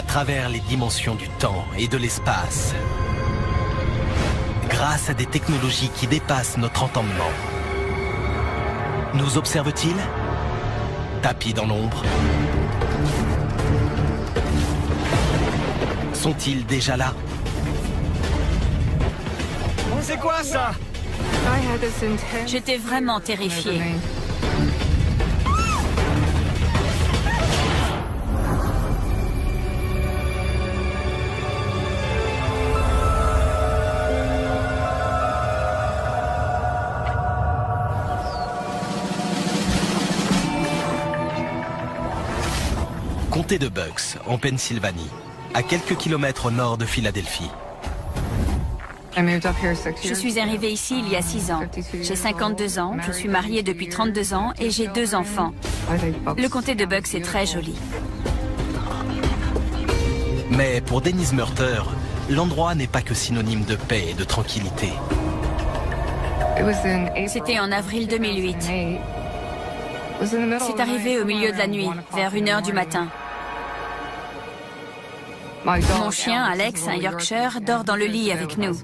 travers les dimensions du temps et de l'espace, grâce à des technologies qui dépassent notre entendement. Nous observe-t-il? Tapis dans l'ombre? Sont-ils déjà là? C'est quoi ça? J'étais vraiment terrifiée. Comté de Bucks, en Pennsylvanie, à quelques kilomètres au nord de Philadelphie. Je suis arrivée ici il y a 6 ans. J'ai 52 ans, je suis mariée depuis 32 ans et j'ai 2 enfants. Le comté de Bucks est très joli. Mais pour Denise Murter, l'endroit n'est pas que synonyme de paix et de tranquillité. C'était en avril 2008. C'est arrivé au milieu de la nuit, vers 1h du matin. Mon chien, Alex, un Yorkshire, dort dans le lit avec nous.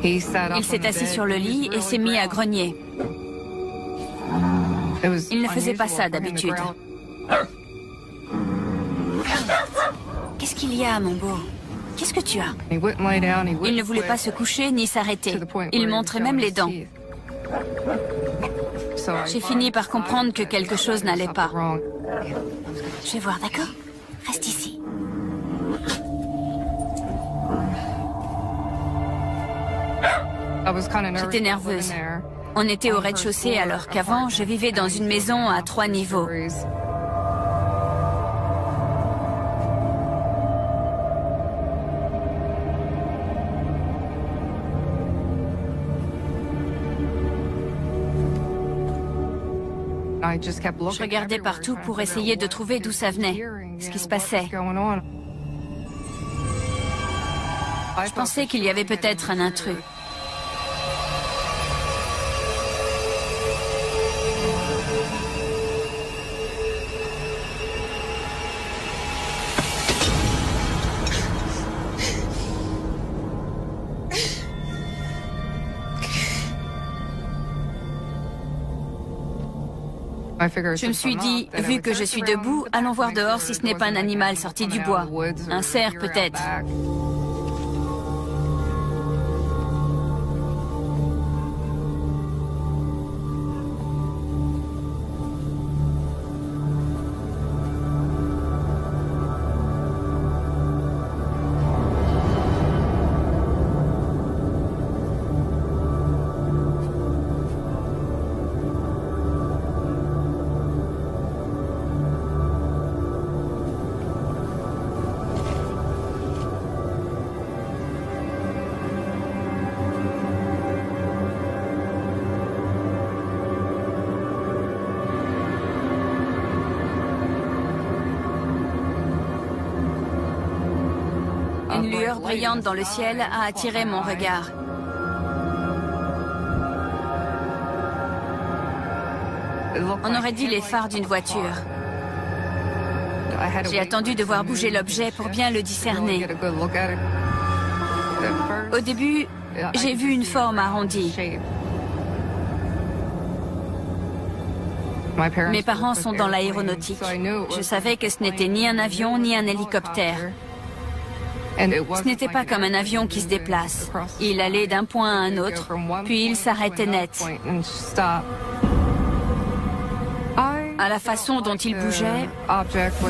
Il s'est assis sur le lit et s'est mis à grogner. Il ne faisait pas ça d'habitude. Qu'est-ce qu'il y a, mon beau? Qu'est-ce que tu as? Il ne voulait pas se coucher ni s'arrêter. Il montrait même les dents. J'ai fini par comprendre que quelque chose n'allait pas. Je vais voir, d'accord? Reste ici. J'étais nerveuse. On était au rez-de-chaussée alors qu'avant, je vivais dans une maison à 3 niveaux. Je regardais partout pour essayer de trouver d'où ça venait, ce qui se passait. Je pensais qu'il y avait peut-être un intrus. Je me suis dit, vu que je suis debout, allons voir dehors si ce n'est pas un animal sorti du bois. Un cerf peut-être. Une lueur brillante dans le ciel a attiré mon regard. On aurait dit les phares d'une voiture. J'ai attendu de voir bouger l'objet pour bien le discerner. Au début, j'ai vu une forme arrondie. Mes parents sont dans l'aéronautique. Je savais que ce n'était ni un avion ni un hélicoptère. Ce n'était pas comme un avion qui se déplace. Il allait d'un point à un autre, puis il s'arrêtait net. À la façon dont il bougeait,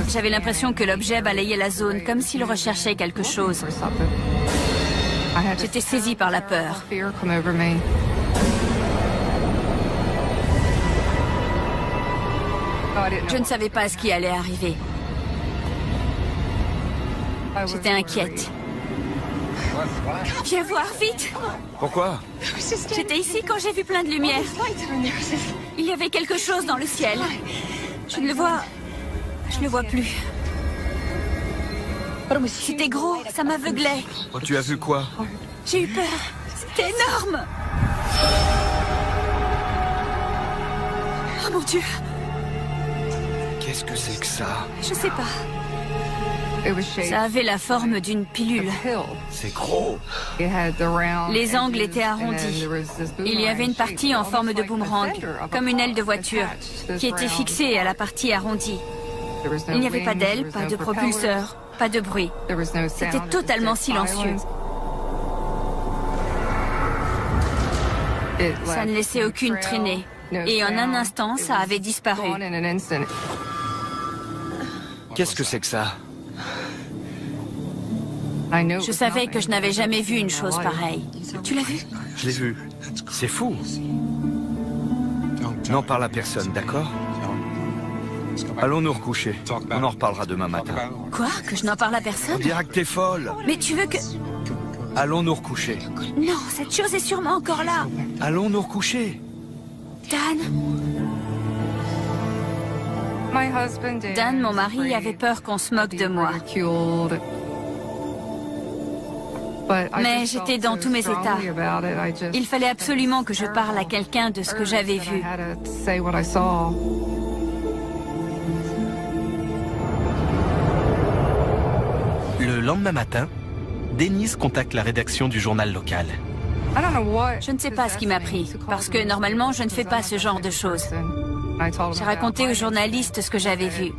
j'avais l'impression que l'objet balayait la zone, comme s'il recherchait quelque chose. J'étais saisie par la peur. Je ne savais pas ce qui allait arriver. J'étais inquiète. Viens voir, vite! Pourquoi? J'étais ici quand j'ai vu plein de lumière. Il y avait quelque chose dans le ciel. Je ne le vois... Je ne le vois plus. C'était gros, ça m'aveuglait. Oh, tu as vu quoi? J'ai eu peur. C'était énorme. Oh mon Dieu. Qu'est-ce que c'est que ça? Je sais pas. Ça avait la forme d'une pilule. C'est gros. Les angles étaient arrondis. Il y avait une partie en forme de boomerang, comme une aile de voiture, qui était fixée à la partie arrondie. Il n'y avait pas d'aile, pas de propulseur, pas de bruit. C'était totalement silencieux. Ça ne laissait aucune traînée. Et en un instant, ça avait disparu. Qu'est-ce que c'est que ça? Je savais que je n'avais jamais vu une chose pareille. Tu l'as vu? Je l'ai vu. C'est fou. N'en parle à personne, d'accord? Allons nous recoucher. On en reparlera demain matin. Quoi? Que je n'en parle à On personne? dira que t'es folle. Mais tu veux que... Allons nous recoucher. Non, cette chose est sûrement encore là. Allons nous recoucher. Dan? Dan, mon mari, avait peur qu'on se moque de moi. Mais j'étais dans tous mes états. Il fallait absolument que je parle à quelqu'un de ce que j'avais vu. Le lendemain matin, Denise contacte la rédaction du journal local. Je ne sais pas ce qui m'a pris, parce que normalement, je ne fais pas ce genre de choses. J'ai raconté au journaliste ce que j'avais vu.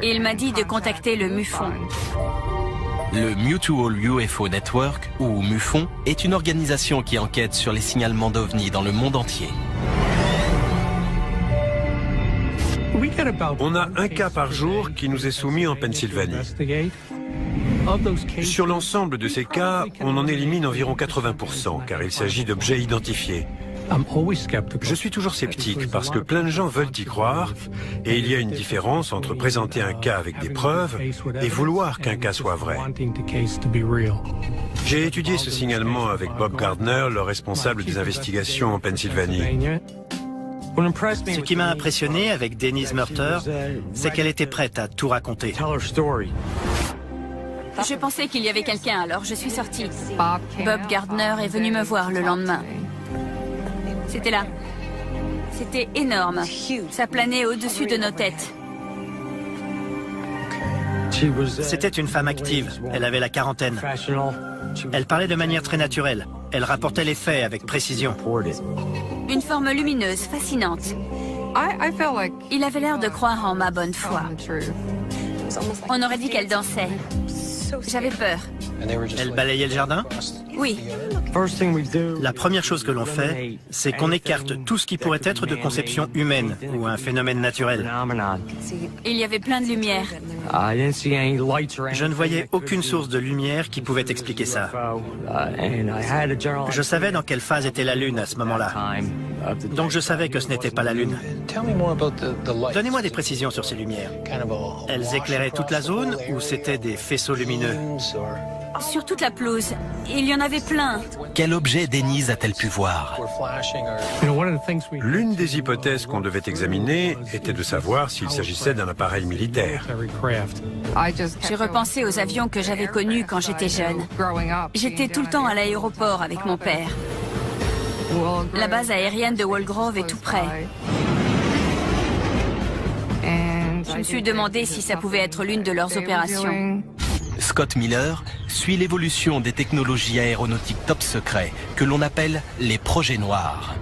Il m'a dit de contacter le MUFON. Le Mutual UFO Network, ou MUFON, est une organisation qui enquête sur les signalements d'OVNI dans le monde entier. On a un cas par jour qui nous est soumis en Pennsylvanie. Sur l'ensemble de ces cas, on en élimine environ 80%, car il s'agit d'objets identifiés. Je suis toujours sceptique parce que plein de gens veulent y croire, et il y a une différence entre présenter un cas avec des preuves et vouloir qu'un cas soit vrai. J'ai étudié ce signalement avec Bob Gardner, le responsable des investigations en Pennsylvanie. Ce qui m'a impressionné avec Denise Murter, c'est qu'elle était prête à tout raconter. Je pensais qu'il y avait quelqu'un, alors je suis sortie. Bob Gardner est venu me voir le lendemain. C'était là. C'était énorme. Ça planait au-dessus de nos têtes. C'était une femme active. Elle avait la quarantaine. Elle parlait de manière très naturelle. Elle rapportait les faits avec précision. Une forme lumineuse, fascinante. Il avait l'air de croire en ma bonne foi. On aurait dit qu'elle dansait. J'avais peur. Elle balayait le jardin? Oui. La première chose que l'on fait, c'est qu'on écarte tout ce qui pourrait être de conception humaine ou un phénomène naturel. Il y avait plein de lumière. Je ne voyais aucune source de lumière qui pouvait expliquer ça. Je savais dans quelle phase était la Lune à ce moment-là. Donc je savais que ce n'était pas la Lune. Donnez-moi des précisions sur ces lumières. Elles éclairaient toute la zone ou c'était des faisceaux lumineux? Sur toute la pelouse. Il y en avait plein. Quel objet Denise a-t-elle pu voir? L'une des hypothèses qu'on devait examiner était de savoir s'il s'agissait d'un appareil militaire. J'ai repensé aux avions que j'avais connus quand j'étais jeune. J'étais tout le temps à l'aéroport avec mon père. La base aérienne de Walgrove est tout près. Je me suis demandé si ça pouvait être l'une de leurs opérations. Scott Miller suit l'évolution des technologies aéronautiques top secrets que l'on appelle les projets noirs.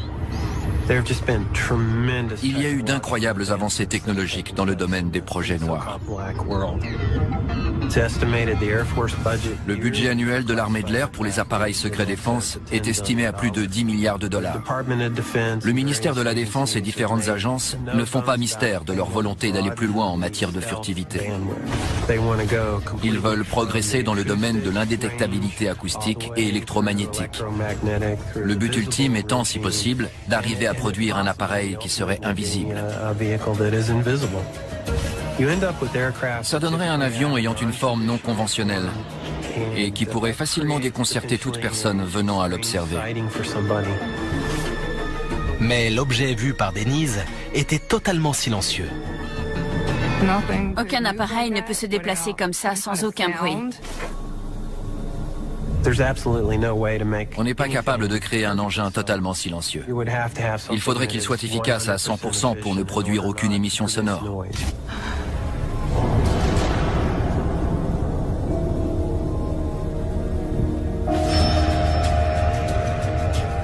Il y a eu d'incroyables avancées technologiques dans le domaine des projets noirs. Le budget annuel de l'armée de l'air pour les appareils secrets défense est estimé à plus de 10 milliards de dollars. Le ministère de la Défense et différentes agences ne font pas mystère de leur volonté d'aller plus loin en matière de furtivité. Ils veulent progresser dans le domaine de l'indétectabilité acoustique et électromagnétique. Le but ultime étant, si possible, d'arriver à produire un appareil qui serait invisible. Ça donnerait un avion ayant une forme non conventionnelle et qui pourrait facilement déconcerter toute personne venant à l'observer. Mais l'objet vu par Denise était totalement silencieux. Aucun appareil ne peut se déplacer comme ça sans aucun bruit. On n'est pas capable de créer un engin totalement silencieux. Il faudrait qu'il soit efficace à 100% pour ne produire aucune émission sonore.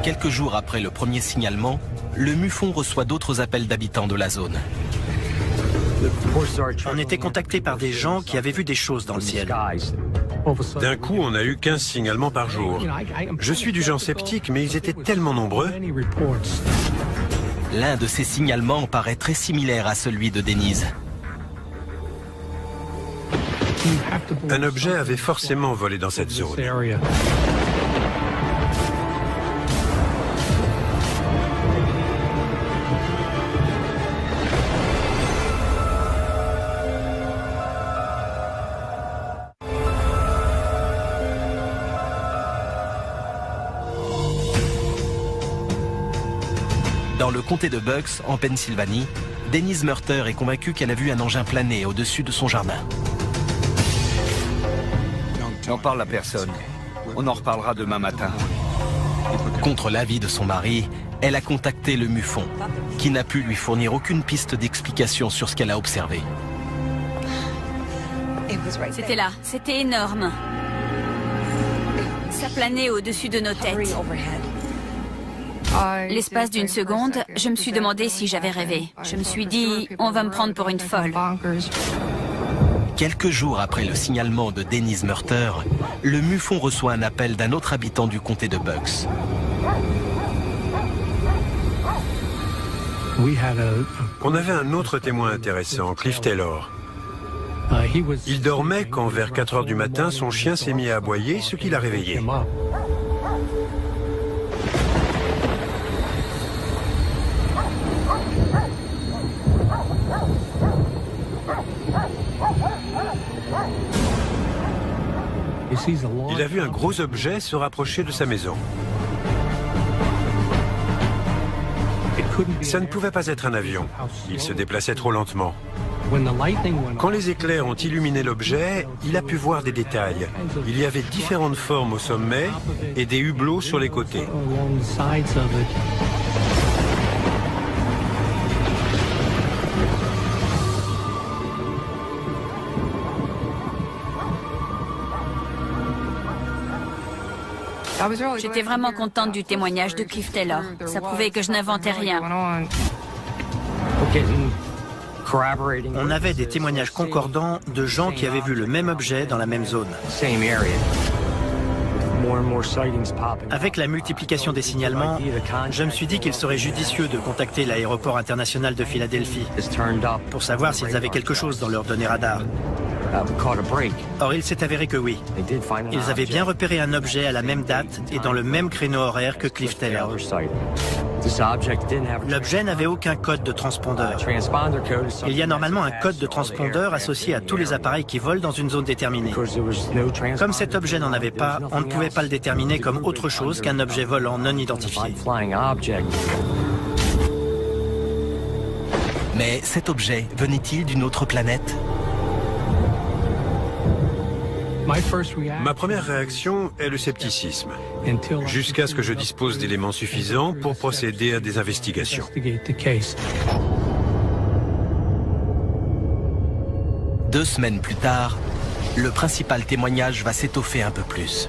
Quelques jours après le premier signalement, le MUFON reçoit d'autres appels d'habitants de la zone. On était contacté par des gens qui avaient vu des choses dans le ciel. D'un coup, on a eu 15 signalements par jour. Je suis du genre sceptique, mais ils étaient tellement nombreux. L'un de ces signalements paraît très similaire à celui de Denise. Un objet avait forcément volé dans cette zone. Dans le comté de Bucks, en Pennsylvanie, Denise Murter est convaincue qu'elle a vu un engin planer au-dessus de son jardin. N'en parle à personne. On en reparlera demain matin. Contre l'avis de son mari, elle a contacté le MUFON, qui n'a pu lui fournir aucune piste d'explication sur ce qu'elle a observé. C'était là, c'était énorme. Ça planait au-dessus de nos têtes. L'espace d'une seconde, je me suis demandé si j'avais rêvé. Je me suis dit, on va me prendre pour une folle. Quelques jours après le signalement de Denise Murter, le MUFON reçoit un appel d'un autre habitant du comté de Bucks. On avait un autre témoin intéressant, Cliff Taylor. Il dormait quand, vers 4 heures du matin, son chien s'est mis à aboyer, ce qui l'a réveillé. Il a vu un gros objet se rapprocher de sa maison. Ça ne pouvait pas être un avion. Il se déplaçait trop lentement. Quand les éclairs ont illuminé l'objet, il a pu voir des détails. Il y avait différentes formes au sommet et des hublots sur les côtés. J'étais vraiment contente du témoignage de Cliff Taylor. Ça prouvait que je n'inventais rien. On avait des témoignages concordants de gens qui avaient vu le même objet dans la même zone. Avec la multiplication des signalements, je me suis dit qu'il serait judicieux de contacter l'aéroport international de Philadelphie pour savoir s'ils avaient quelque chose dans leurs données radar. Or, il s'est avéré que oui. Ils avaient bien repéré un objet à la même date et dans le même créneau horaire que Cliff Taylor. L'objet n'avait aucun code de transpondeur. Il y a normalement un code de transpondeur associé à tous les appareils qui volent dans une zone déterminée. Comme cet objet n'en avait pas, on ne pouvait pas le déterminer comme autre chose qu'un objet volant non identifié. Mais cet objet venait-il d'une autre planète ? Ma première réaction est le scepticisme, jusqu'à ce que je dispose d'éléments suffisants pour procéder à des investigations. 2 semaines plus tard, le principal témoignage va s'étoffer un peu plus.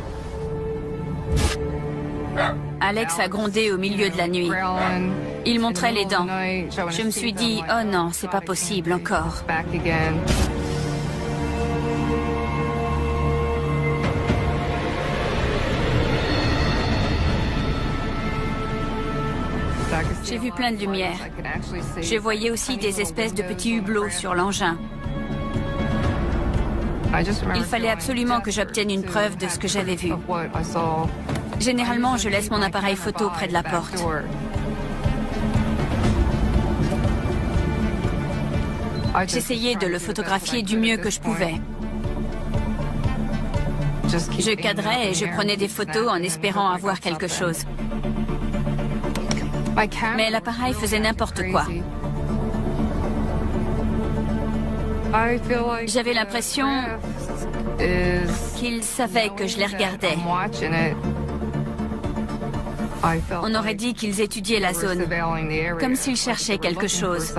Alex a grondé au milieu de la nuit. Il montrait les dents. Je me suis dit, oh non, c'est pas possible encore. J'ai vu plein de lumière. Je voyais aussi des espèces de petits hublots sur l'engin. Il fallait absolument que j'obtienne une preuve de ce que j'avais vu. Généralement, je laisse mon appareil photo près de la porte. J'essayais de le photographier du mieux que je pouvais. Je cadrais et je prenais des photos en espérant avoir quelque chose. Mais l'appareil faisait n'importe quoi. J'avais l'impression qu'il savait que je les regardais. On aurait dit qu'ils étudiaient la zone, comme s'ils cherchaient quelque chose.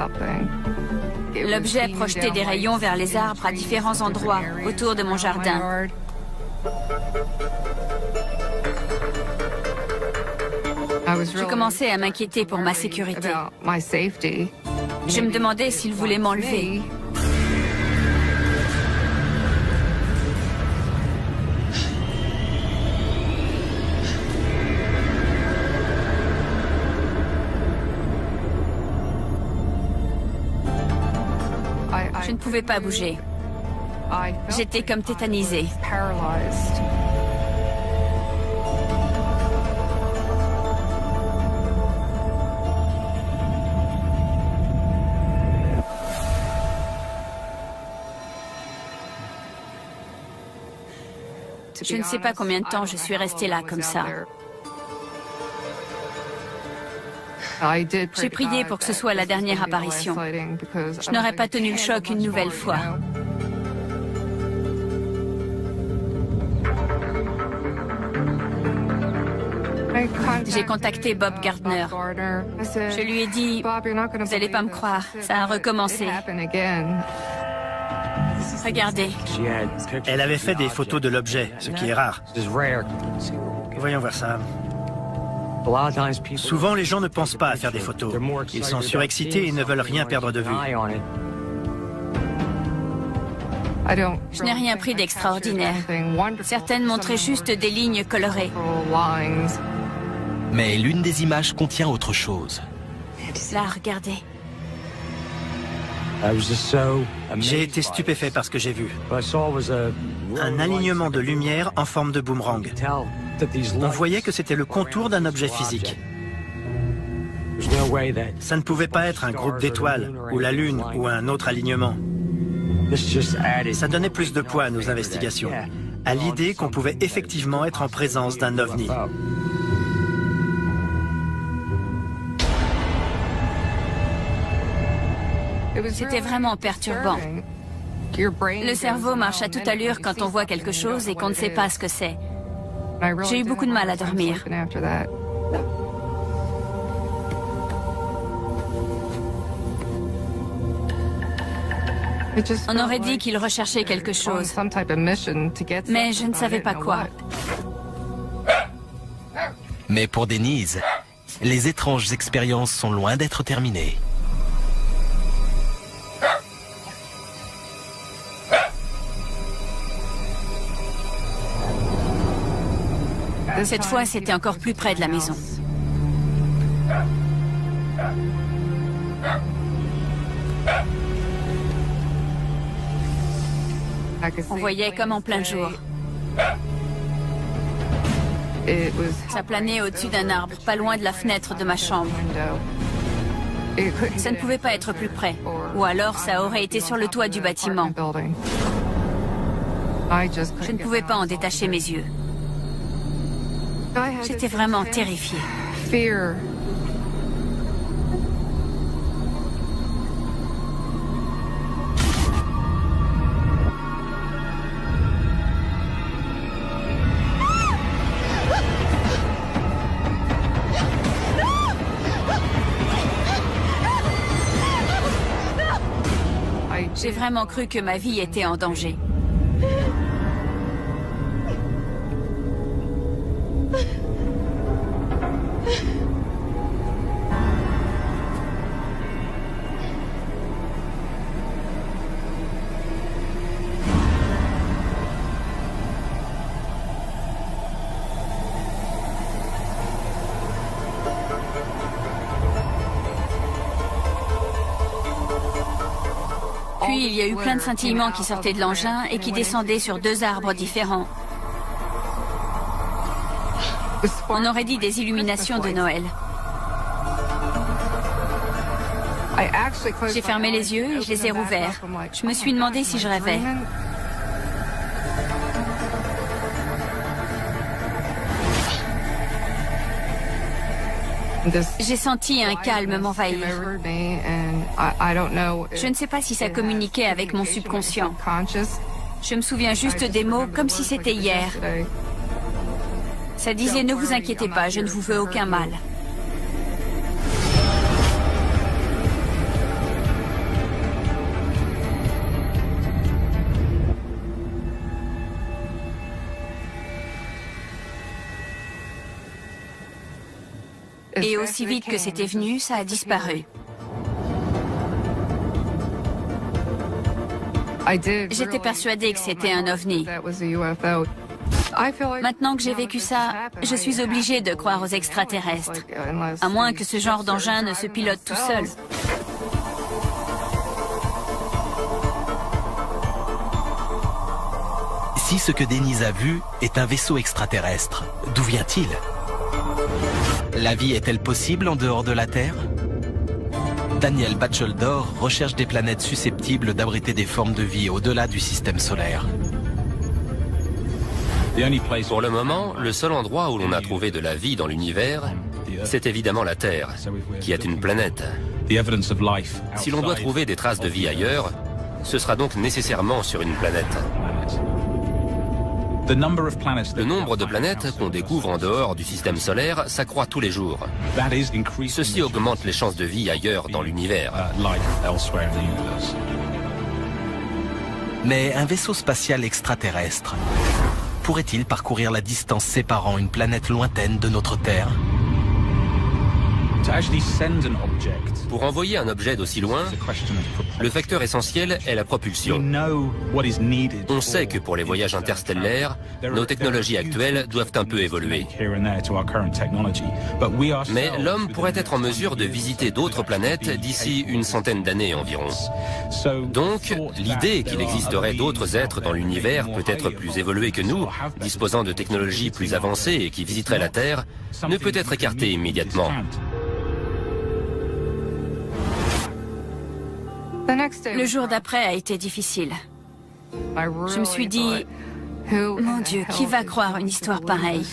L'objet projetait des rayons vers les arbres à différents endroits autour de mon jardin. Je commençais à m'inquiéter pour ma sécurité. Je me demandais s'il voulait m'enlever. Je ne pouvais pas bouger. J'étais comme tétanisée. Je ne sais pas combien de temps je suis restée là comme ça. J'ai prié pour que ce soit la dernière apparition. Je n'aurais pas tenu le choc une nouvelle fois. J'ai contacté Bob Gardner. Je lui ai dit, vous n'allez pas me croire, ça a recommencé. Regardez. Elle avait fait des photos de l'objet, ce qui est rare. Voyons voir ça. Souvent, les gens ne pensent pas à faire des photos. Ils sont surexcités et ne veulent rien perdre de vue. Je n'ai rien pris d'extraordinaire. Certaines montraient juste des lignes colorées. Mais l'une des images contient autre chose. Là, regardez. J'ai été stupéfait par ce que j'ai vu. Un alignement de lumière en forme de boomerang. On voyait que c'était le contour d'un objet physique. Ça ne pouvait pas être un groupe d'étoiles, ou la Lune, ou un autre alignement. Ça donnait plus de poids à nos investigations, à l'idée qu'on pouvait effectivement être en présence d'un ovni. C'était vraiment perturbant. Le cerveau marche à toute allure quand on voit quelque chose et qu'on ne sait pas ce que c'est. J'ai eu beaucoup de mal à dormir. On aurait dit qu'il recherchait quelque chose, mais je ne savais pas quoi. Mais pour Denise, les étranges expériences sont loin d'être terminées. Cette fois, c'était encore plus près de la maison. On voyait comme en plein jour. Ça planait au-dessus d'un arbre, pas loin de la fenêtre de ma chambre. Ça ne pouvait pas être plus près. Ou alors, ça aurait été sur le toit du bâtiment. Je ne pouvais pas en détacher mes yeux. J'étais vraiment terrifiée. J'ai vraiment cru que ma vie était en danger. Puis il y a eu plein de scintillements qui sortaient de l'engin et qui descendaient sur 2 arbres différents. On aurait dit des illuminations de Noël. J'ai fermé les yeux et je les ai rouverts. Je me suis demandé si je rêvais. J'ai senti un calme m'envahir. Je ne sais pas si ça communiquait avec mon subconscient. Je me souviens juste des mots comme si c'était hier. Ça disait « Ne vous inquiétez pas, je ne vous veux aucun mal ». Et aussi vite que c'était venu, ça a disparu. J'étais persuadée que c'était un ovni. Maintenant que j'ai vécu ça, je suis obligée de croire aux extraterrestres. À moins que ce genre d'engin ne se pilote tout seul. Si ce que Denise a vu est un vaisseau extraterrestre, d'où vient-il? La vie est-elle possible en dehors de la Terre? Daniel Batchelder recherche des planètes susceptibles d'abriter des formes de vie au-delà du système solaire. Pour le moment, le seul endroit où l'on a trouvé de la vie dans l'univers, c'est évidemment la Terre, qui est une planète. Si l'on doit trouver des traces de vie ailleurs, ce sera donc nécessairement sur une planète. Le nombre de planètes qu'on découvre en dehors du système solaire s'accroît tous les jours. Ceci augmente les chances de vie ailleurs dans l'univers. Mais un vaisseau spatial extraterrestre pourrait-il parcourir la distance séparant une planète lointaine de notre Terre? Pour envoyer un objet d'aussi loin, le facteur essentiel est la propulsion. On sait que pour les voyages interstellaires, nos technologies actuelles doivent un peu évoluer. Mais l'homme pourrait être en mesure de visiter d'autres planètes d'ici une centaine d'années environ. Donc, l'idée qu'il existerait d'autres êtres dans l'univers peut-être plus évolués que nous, disposant de technologies plus avancées et qui visiteraient la Terre, ne peut être écartée immédiatement. Le jour d'après a été difficile. Je me suis dit, mon Dieu, qui va croire une histoire pareille?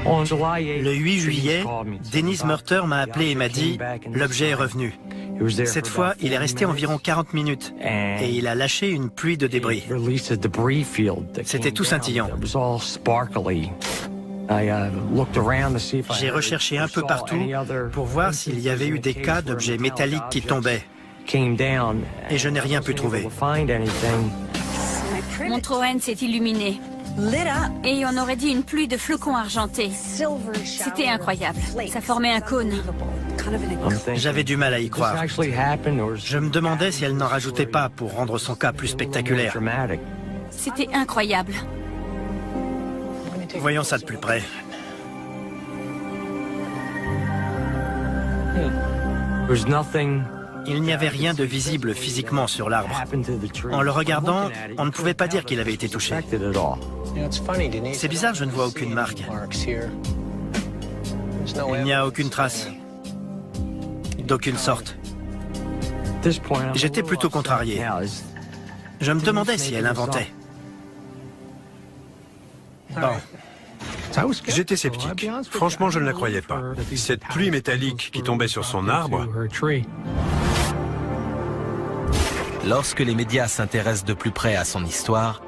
Le 8 juillet, Dennis Murter m'a appelé et m'a dit « L'objet est revenu ». Cette fois, il est resté environ 40 minutes et il a lâché une pluie de débris. C'était tout scintillant. J'ai recherché un peu partout pour voir s'il y avait eu des cas d'objets métalliques qui tombaient. Et je n'ai rien pu trouver. Mon Troen s'est illuminé. Et on aurait dit une pluie de flocons argentés. C'était incroyable. Ça formait un cône. J'avais du mal à y croire. Je me demandais si elle n'en rajoutait pas pour rendre son cas plus spectaculaire. C'était incroyable. Voyons ça de plus près. Il n'y avait rien de visible physiquement sur l'arbre. En le regardant, on ne pouvait pas dire qu'il avait été touché. C'est bizarre, je ne vois aucune marque. Il n'y a aucune trace. D'aucune sorte. J'étais plutôt contrarié. Je me demandais si elle inventait. Bon. J'étais sceptique. Franchement, je ne la croyais pas. Cette pluie métallique qui tombait sur son arbre... Lorsque les médias s'intéressent de plus près à son histoire,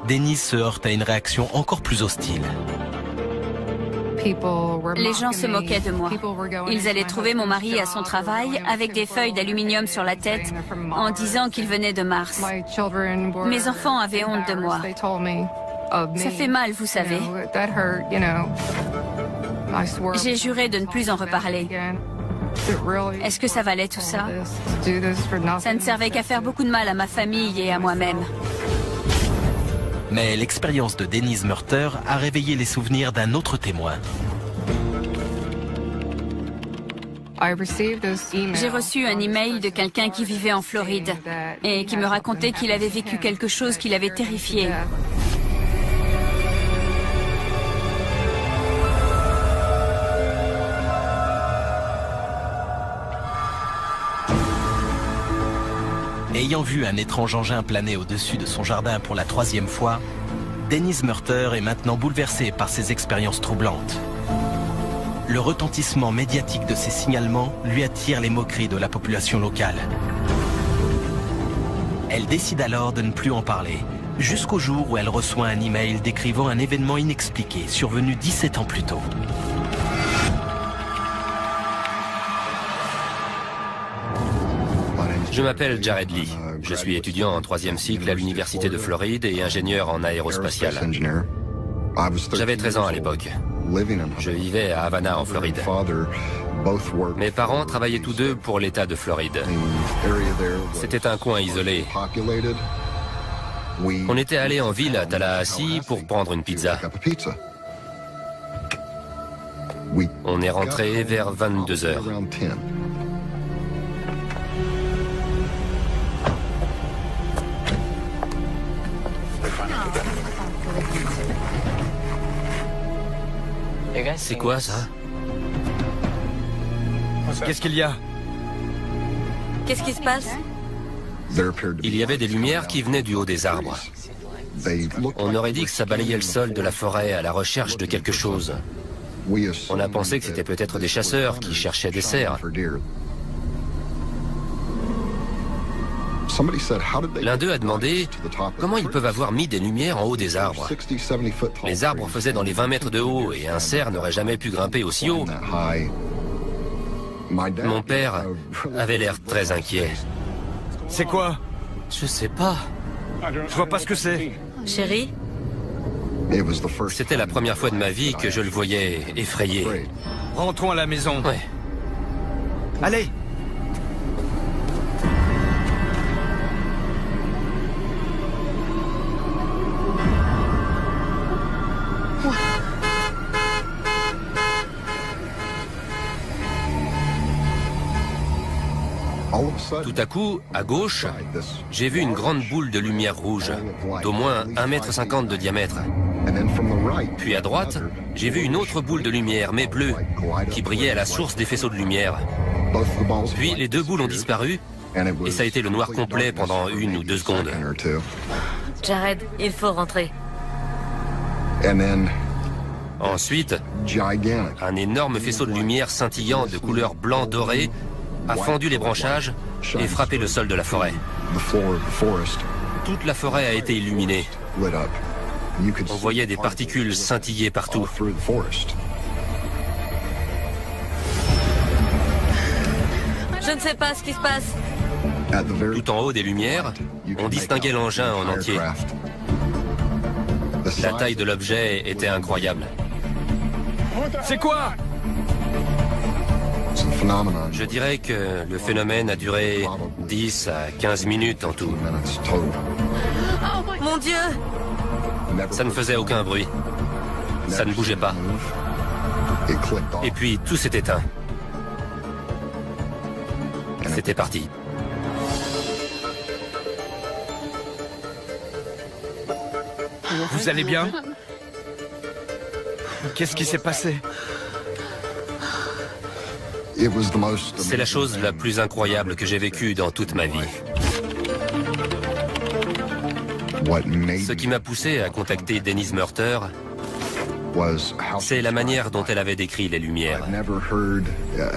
Denise se heurte à une réaction encore plus hostile. Les gens se moquaient de moi. Ils allaient trouver mon mari à son travail avec des feuilles d'aluminium sur la tête en disant qu'il venait de Mars. Mes enfants avaient honte de moi. Ça fait mal, vous savez. J'ai juré de ne plus en reparler. Est-ce que ça valait tout ça? Ça ne servait qu'à faire beaucoup de mal à ma famille et à moi-même. Mais l'expérience de Denise Murter a réveillé les souvenirs d'un autre témoin. J'ai reçu un email de quelqu'un qui vivait en Floride et qui me racontait qu'il avait vécu quelque chose qui l'avait terrifié. Ayant vu un étrange engin planer au-dessus de son jardin pour la 3e fois, Denise Murter est maintenant bouleversée par ces expériences troublantes. Le retentissement médiatique de ces signalements lui attire les moqueries de la population locale. Elle décide alors de ne plus en parler, jusqu'au jour où elle reçoit un email décrivant un événement inexpliqué survenu 17 ans plus tôt. Je m'appelle Jared Lee. Je suis étudiant en 3e cycle à l'Université de Floride et ingénieur en aérospatial. J'avais 13 ans à l'époque. Je vivais à Havana en Floride. Mes parents travaillaient tous deux pour l'État de Floride. C'était un coin isolé. On était allés en ville à Tallahassee pour prendre une pizza. On est rentré vers 22 heures. C'est quoi ça? Qu'est-ce qu'il y a? Qu'est-ce qui se passe? Il y avait des lumières qui venaient du haut des arbres. On aurait dit que ça balayait le sol de la forêt à la recherche de quelque chose. On a pensé que c'était peut-être des chasseurs qui cherchaient des cerfs. L'un d'eux a demandé comment ils peuvent avoir mis des lumières en haut des arbres. Les arbres faisaient dans les 20 mètres de haut et un cerf n'aurait jamais pu grimper aussi haut. Mon père avait l'air très inquiet. C'est quoi? Je sais pas. Je vois pas ce que c'est. Chérie? C'était la première fois de ma vie que je le voyais effrayé. Rentrons à la maison. Ouais. Allez! Tout à coup, à gauche, j'ai vu une grande boule de lumière rouge, d'au moins 1,50 m de diamètre. Puis à droite, j'ai vu une autre boule de lumière, mais bleue, qui brillait à la source des faisceaux de lumière. Puis les deux boules ont disparu, et ça a été le noir complet pendant 1 ou 2 secondes. Jared, il faut rentrer. Ensuite, un énorme faisceau de lumière scintillant de couleur blanc-doré a fendu les branchages et frappé le sol de la forêt. Toute la forêt a été illuminée. On voyait des particules scintiller partout. Je ne sais pas ce qui se passe. Tout en haut des lumières, on distinguait l'engin en entier. La taille de l'objet était incroyable. C'est quoi? Je dirais que le phénomène a duré 10 à 15 minutes en tout. Mon Dieu! Ça ne faisait aucun bruit. Ça ne bougeait pas. Et puis tout s'est éteint. C'était parti. Vous allez bien? Qu'est-ce qui s'est passé? C'est la chose la plus incroyable que j'ai vécue dans toute ma vie. Ce qui m'a poussé à contacter Denise Murter, c'est la manière dont elle avait décrit les lumières.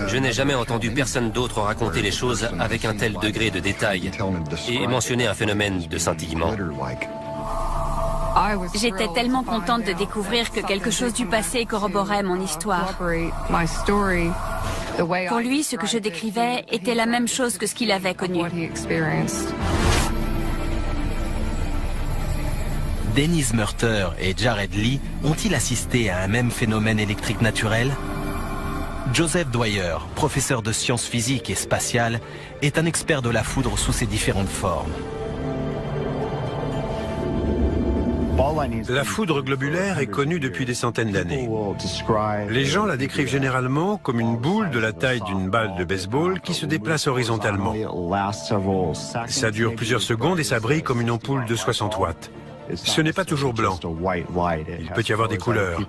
Je n'ai jamais entendu personne d'autre raconter les choses avec un tel degré de détail et mentionner un phénomène de scintillement. J'étais tellement contente de découvrir que quelque chose du passé corroborait mon histoire. Pour lui, ce que je décrivais était la même chose que ce qu'il avait connu. Denise Murter et Jared Lee ont-ils assisté à un même phénomène électrique naturel? Joseph Dwyer, professeur de sciences physiques et spatiales, est un expert de la foudre sous ses différentes formes. La foudre globulaire est connue depuis des centaines d'années. Les gens la décrivent généralement comme une boule de la taille d'une balle de baseball qui se déplace horizontalement. Ça dure plusieurs secondes et ça brille comme une ampoule de 60 watts. Ce n'est pas toujours blanc. Il peut y avoir des couleurs.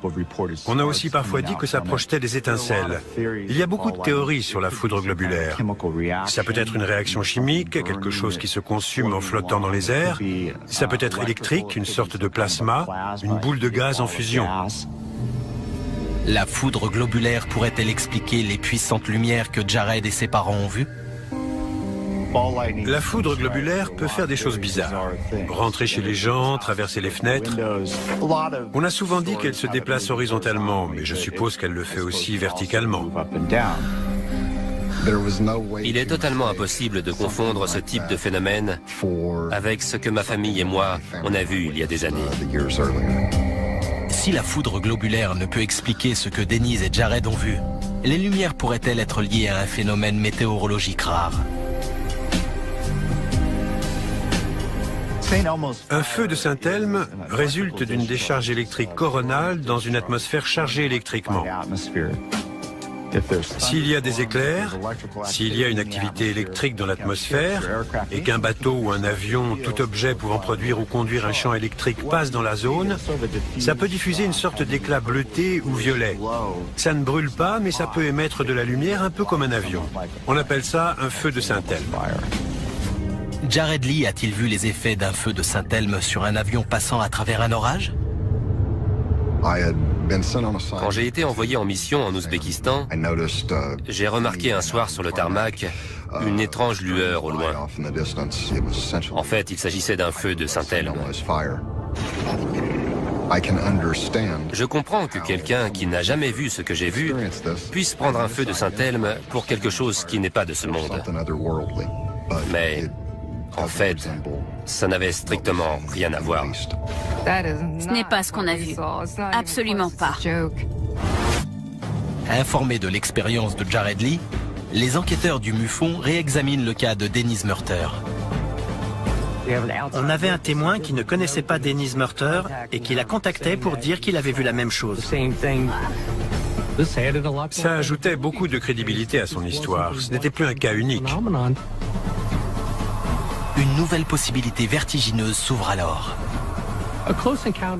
On a aussi parfois dit que ça projetait des étincelles. Il y a beaucoup de théories sur la foudre globulaire. Ça peut être une réaction chimique, quelque chose qui se consume en flottant dans les airs. Ça peut être électrique, une sorte de plasma, une boule de gaz en fusion. La foudre globulaire pourrait-elle expliquer les puissantes lumières que Jared et ses parents ont vues? La foudre globulaire peut faire des choses bizarres. Rentrer chez les gens, traverser les fenêtres. On a souvent dit qu'elle se déplace horizontalement, mais je suppose qu'elle le fait aussi verticalement. Il est totalement impossible de confondre ce type de phénomène avec ce que ma famille et moi, on a vu il y a des années. Si la foudre globulaire ne peut expliquer ce que Denise et Jared ont vu, les lumières pourraient-elles être liées à un phénomène météorologique rare? Un feu de Saint-Elme résulte d'une décharge électrique coronale dans une atmosphère chargée électriquement. S'il y a des éclairs, s'il y a une activité électrique dans l'atmosphère et qu'un bateau ou un avion, tout objet pouvant produire ou conduire un champ électrique passe dans la zone, ça peut diffuser une sorte d'éclat bleuté ou violet. Ça ne brûle pas, mais ça peut émettre de la lumière un peu comme un avion. On appelle ça un feu de Saint-Elme. Jared Lee a-t-il vu les effets d'un feu de Saint-Elme sur un avion passant à travers un orage? Quand j'ai été envoyé en mission en Ouzbékistan, j'ai remarqué un soir sur le tarmac une étrange lueur au loin. En fait, il s'agissait d'un feu de Saint-Elme. Je comprends que quelqu'un qui n'a jamais vu ce que j'ai vu puisse prendre un feu de Saint-Elme pour quelque chose qui n'est pas de ce monde. Mais, en fait, ça n'avait strictement rien à voir. Ce n'est pas ce qu'on a vu. Absolument pas. Informés de l'expérience de Jared Lee, les enquêteurs du MUFON réexaminent le cas de Denise Murter. On avait un témoin qui ne connaissait pas Denise Murter et qui la contactait pour dire qu'il avait vu la même chose. Ça ajoutait beaucoup de crédibilité à son histoire. Ce n'était plus un cas unique. Une nouvelle possibilité vertigineuse s'ouvre alors.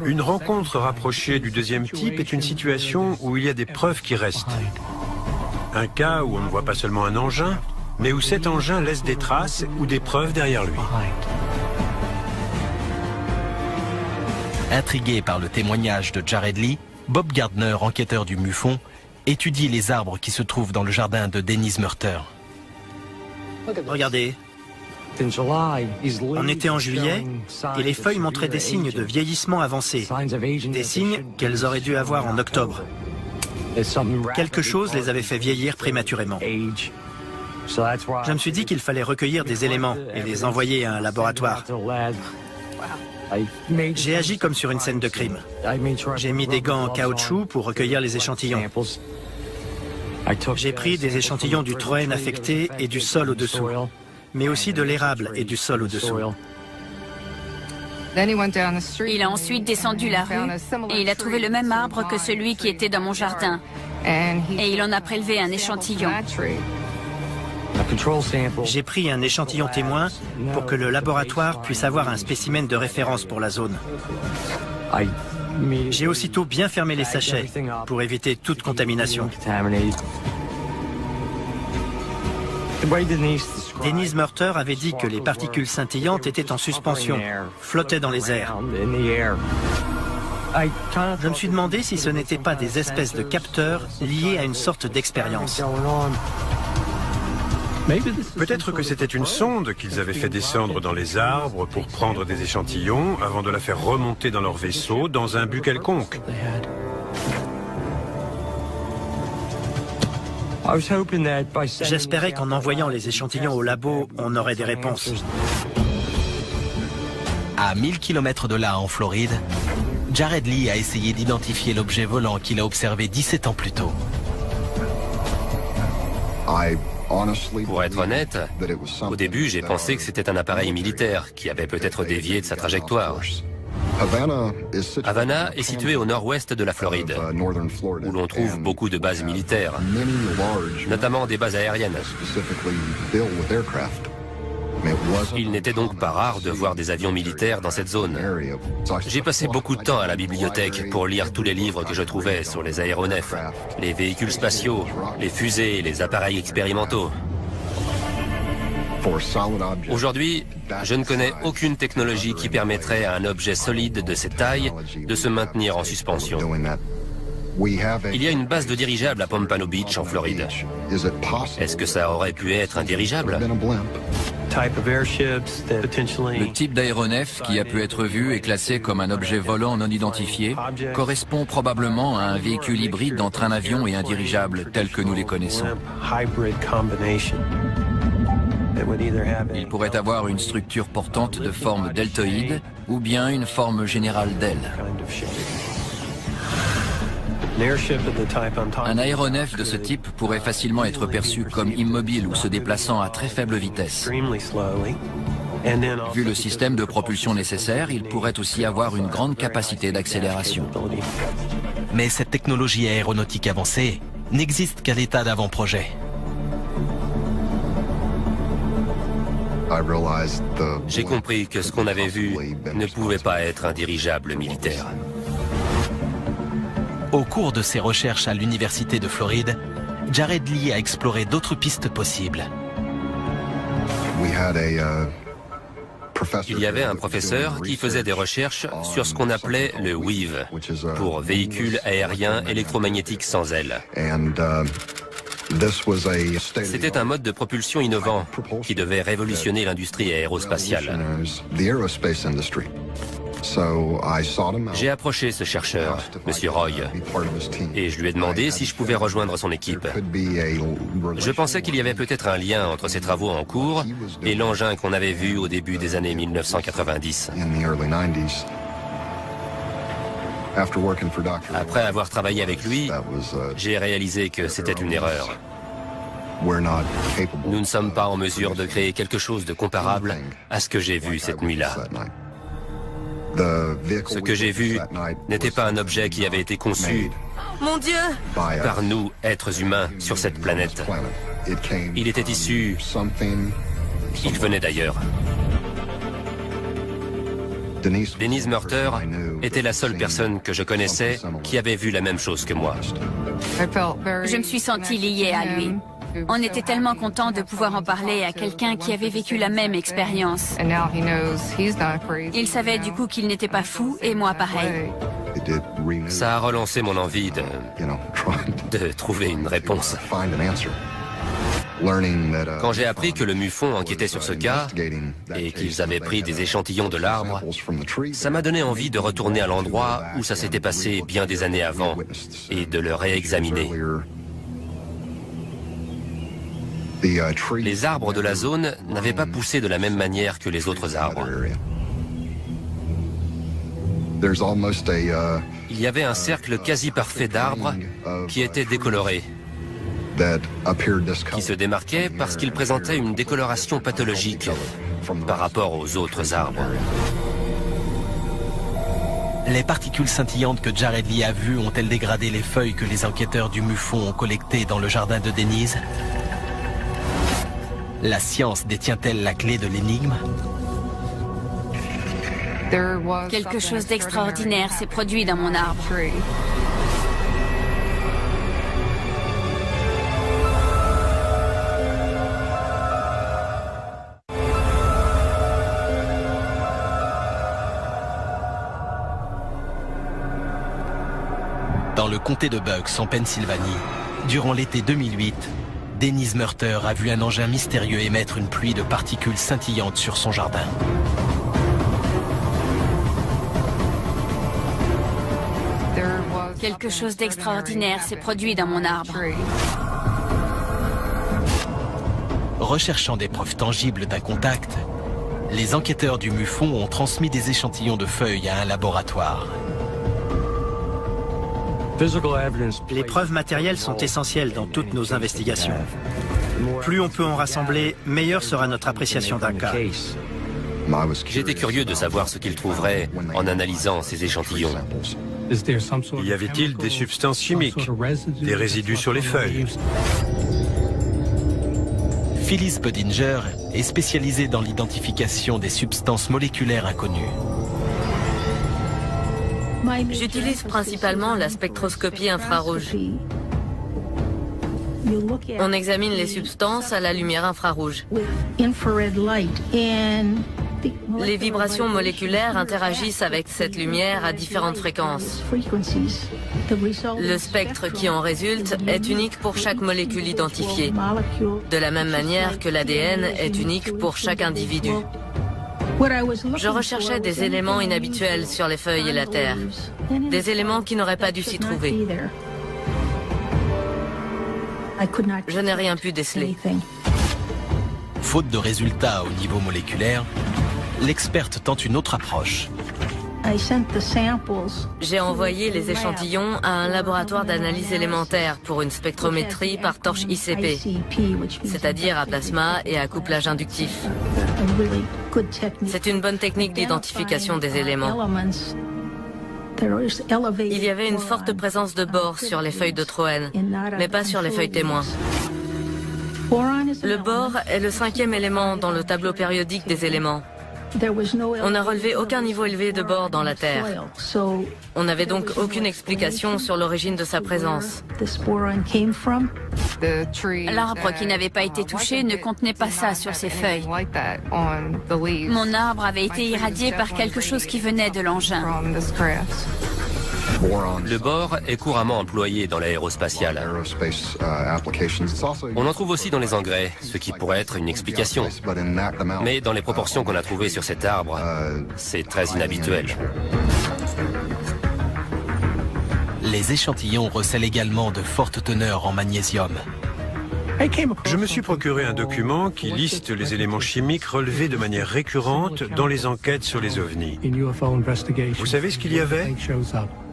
Une rencontre rapprochée du deuxième type est une situation où il y a des preuves qui restent. Un cas où on ne voit pas seulement un engin, mais où cet engin laisse des traces ou des preuves derrière lui. Intrigué par le témoignage de Jared Lee, Bob Gardner, enquêteur du MUFON, étudie les arbres qui se trouvent dans le jardin de Denise Murter. Regardez. On était en juillet et les feuilles montraient des signes de vieillissement avancé, des signes qu'elles auraient dû avoir en octobre. Quelque chose les avait fait vieillir prématurément. Je me suis dit qu'il fallait recueillir des éléments et les envoyer à un laboratoire. J'ai agi comme sur une scène de crime. J'ai mis des gants en caoutchouc pour recueillir les échantillons. J'ai pris des échantillons du troène affecté et du sol au-dessous, mais aussi de l'érable et du sol au-dessous. Il a ensuite descendu la rue et il a trouvé le même arbre que celui qui était dans mon jardin. Et il en a prélevé un échantillon. J'ai pris un échantillon témoin pour que le laboratoire puisse avoir un spécimen de référence pour la zone. J'ai aussitôt bien fermé les sachets pour éviter toute contamination. Denise Murter avait dit que les particules scintillantes étaient en suspension, flottaient dans les airs. Je me suis demandé si ce n'étaient pas des espèces de capteurs liés à une sorte d'expérience. Peut-être que c'était une sonde qu'ils avaient fait descendre dans les arbres pour prendre des échantillons avant de la faire remonter dans leur vaisseau dans un but quelconque. J'espérais qu'en envoyant les échantillons au labo, on aurait des réponses. À 1000 km de là, en Floride, Jared Lee a essayé d'identifier l'objet volant qu'il a observé 17 ans plus tôt. Pour être honnête, au début, j'ai pensé que c'était un appareil militaire qui avait peut-être dévié de sa trajectoire. Havana est située au nord-ouest de la Floride, où l'on trouve beaucoup de bases militaires, notamment des bases aériennes. Il n'était donc pas rare de voir des avions militaires dans cette zone. J'ai passé beaucoup de temps à la bibliothèque pour lire tous les livres que je trouvais sur les aéronefs, les véhicules spatiaux, les fusées, les appareils expérimentaux. Aujourd'hui, je ne connais aucune technologie qui permettrait à un objet solide de cette taille de se maintenir en suspension. Il y a une base de dirigeables à Pompano Beach, en Floride. Est-ce que ça aurait pu être un dirigeable ? Le type d'aéronef qui a pu être vu et classé comme un objet volant non identifié correspond probablement à un véhicule hybride entre un avion et un dirigeable tel que nous les connaissons. Il pourrait avoir une structure portante de forme deltoïde ou bien une forme générale d'aile. Un aéronef de ce type pourrait facilement être perçu comme immobile ou se déplaçant à très faible vitesse. Vu le système de propulsion nécessaire, il pourrait aussi avoir une grande capacité d'accélération. Mais cette technologie aéronautique avancée n'existe qu'à l'état d'avant-projet. J'ai compris que ce qu'on avait vu ne pouvait pas être un dirigeable militaire. Au cours de ses recherches à l'université de Floride, Jared Lee a exploré d'autres pistes possibles. Il y avait un professeur qui faisait des recherches sur ce qu'on appelait le WEAV, pour véhicule aérien électromagnétique sans ailes. C'était un mode de propulsion innovant qui devait révolutionner l'industrie aérospatiale. J'ai approché ce chercheur, M. Roy, et je lui ai demandé si je pouvais rejoindre son équipe. Je pensais qu'il y avait peut-être un lien entre ses travaux en cours et l'engin qu'on avait vu au début des années 1990. Après avoir travaillé avec lui, j'ai réalisé que c'était une erreur. Nous ne sommes pas en mesure de créer quelque chose de comparable à ce que j'ai vu cette nuit-là. Ce que j'ai vu n'était pas un objet qui avait été conçu, Mon Dieu, par nous, êtres humains, sur cette planète. Il était issu... Il venait d'ailleurs. Denise Murter était la seule personne que je connaissais qui avait vu la même chose que moi. je me suis sentie liée à lui. On était tellement contents de pouvoir en parler à quelqu'un qui avait vécu la même expérience. Il savait du coup qu'il n'était pas fou, et moi pareil. Ça a relancé mon envie de trouver une réponse. Quand j'ai appris que le MUFON enquêtait sur ce cas et qu'ils avaient pris des échantillons de l'arbre, ça m'a donné envie de retourner à l'endroit où ça s'était passé bien des années avant et de le réexaminer. Les arbres de la zone n'avaient pas poussé de la même manière que les autres arbres. Il y avait un cercle quasi parfait d'arbres qui était décoloré, qui se démarquait parce qu'il présentait une décoloration pathologique par rapport aux autres arbres. Les particules scintillantes que Jared Lee a vues ont-elles dégradé les feuilles que les enquêteurs du MUFON ont collectées dans le jardin de Denise? La science détient-elle la clé de l'énigme? Quelque chose d'extraordinaire s'est produit dans mon arbre. Dans le comté de Bucks, en Pennsylvanie, durant l'été 2008, Denise Murter a vu un engin mystérieux émettre une pluie de particules scintillantes sur son jardin. Quelque chose d'extraordinaire s'est produit dans mon arbre. Recherchant des preuves tangibles d'un contact, les enquêteurs du MUFON ont transmis des échantillons de feuilles à un laboratoire. Les preuves matérielles sont essentielles dans toutes nos investigations. Plus on peut en rassembler, meilleure sera notre appréciation d'un cas. J'étais curieux de savoir ce qu'ils trouveraient en analysant ces échantillons. Y avait-il des substances chimiques, des résidus sur les feuilles? Phyllis Budinger est spécialisée dans l'identification des substances moléculaires inconnues. J'utilise principalement la spectroscopie infrarouge. On examine les substances à la lumière infrarouge. Les vibrations moléculaires interagissent avec cette lumière à différentes fréquences. Le spectre qui en résulte est unique pour chaque molécule identifiée, de la même manière que l'ADN est unique pour chaque individu. Je recherchais des éléments inhabituels sur les feuilles et la Terre, des éléments qui n'auraient pas dû s'y trouver. Je n'ai rien pu déceler. Faute de résultats au niveau moléculaire, l'experte tente une autre approche. J'ai envoyé les échantillons à un laboratoire d'analyse élémentaire pour une spectrométrie par torche ICP, c'est-à-dire à plasma et à couplage inductif. C'est une bonne technique d'identification des éléments. Il y avait une forte présence de bore sur les feuilles de Troène, mais pas sur les feuilles témoins. Le bore est le 5e élément dans le tableau périodique des éléments. On n'a relevé aucun niveau élevé de bore dans la Terre. On n'avait donc aucune explication sur l'origine de sa présence. L'arbre qui n'avait pas été touché ne contenait pas ça sur ses feuilles. Mon arbre avait été irradié par quelque chose qui venait de l'engin. Le bore est couramment employé dans l'aérospatiale. On en trouve aussi dans les engrais, ce qui pourrait être une explication. Mais dans les proportions qu'on a trouvées sur cet arbre, c'est très inhabituel. Les échantillons recèlent également de fortes teneurs en magnésium. Je me suis procuré un document qui liste les éléments chimiques relevés de manière récurrente dans les enquêtes sur les ovnis. Vous savez ce qu'il y avait?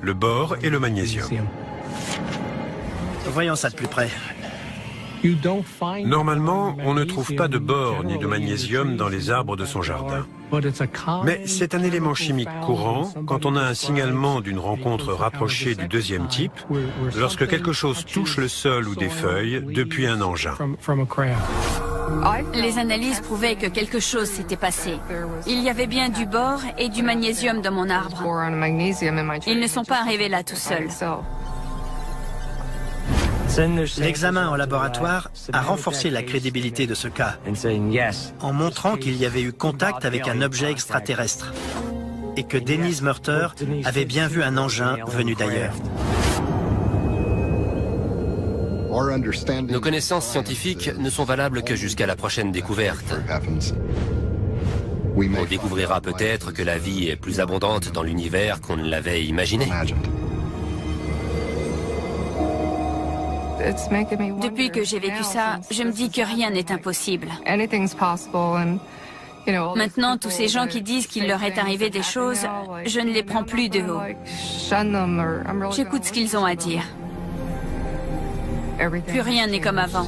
Le bore et le magnésium. Voyons ça de plus près. Normalement, on ne trouve pas de bore ni de magnésium dans les arbres de son jardin. Mais c'est un élément chimique courant quand on a un signalement d'une rencontre rapprochée du deuxième type, lorsque quelque chose touche le sol ou des feuilles depuis un engin. Les analyses prouvaient que quelque chose s'était passé. Il y avait bien du bore et du magnésium dans mon arbre. Ils ne sont pas arrivés là tout seuls. L'examen en laboratoire a renforcé la crédibilité de ce cas, en montrant qu'il y avait eu contact avec un objet extraterrestre et que Denise Murter avait bien vu un engin venu d'ailleurs. Nos connaissances scientifiques ne sont valables que jusqu'à la prochaine découverte. On découvrira peut-être que la vie est plus abondante dans l'univers qu'on ne l'avait imaginé. Depuis que j'ai vécu ça, je me dis que rien n'est impossible. Maintenant, tous ces gens qui disent qu'il leur est arrivé des choses, je ne les prends plus de haut. J'écoute ce qu'ils ont à dire. Plus rien n'est comme avant.